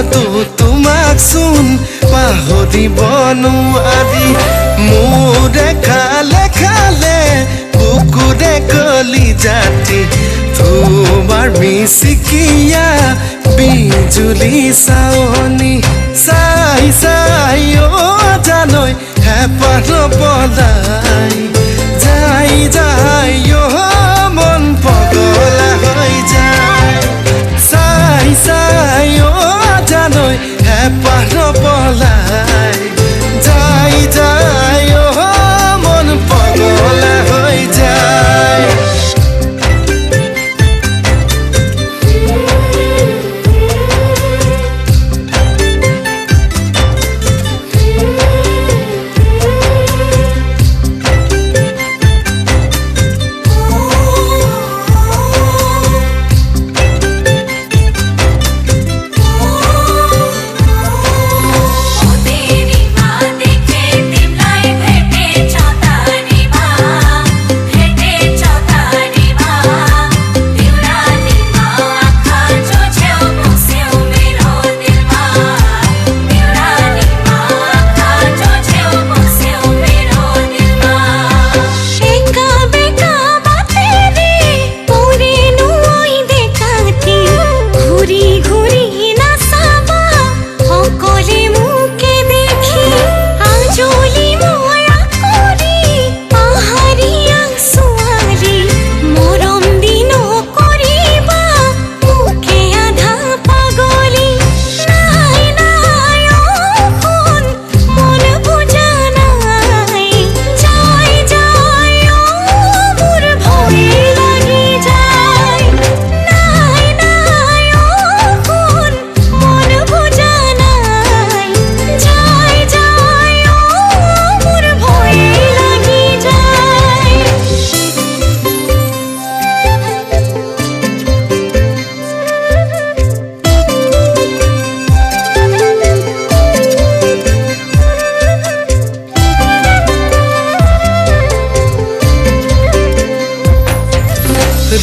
মনটো তোমাক চোন পাহৰিব নোৱাৰি মোৰে খালে খালে বুকুৰে কলি জাতি তোমাৰ মিচিকিয়া বিজুলি চাৱনি চাই চাই জানৈ হেঁপাহ পলাই যাই যাই মন পগলা হৈ যায় চাই চাই জানৈ হেঁপাহ পলাই যাই যাই মন পগলা হৈ যায়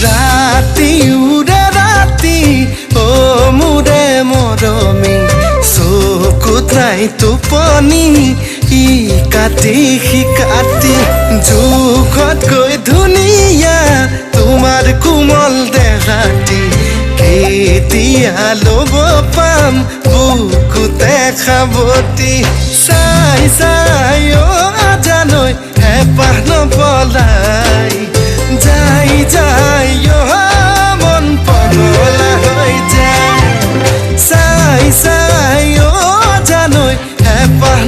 ৰাতি উৰে ৰাতি মোৰে মৰমী চকুত নাই টোপনি ই কাটি শিকাতি জোখতকৈ ধুনীয়া তোমাৰ কোমল দেহাটি কেতিয়া ল'ব পাম বুকুতে খাবতি চাই চাই জানৈ হেঁপাহ নপলাই যাই যাই মন পগলা হৈ যায় চাই চাই জানৈ হেঁপাহ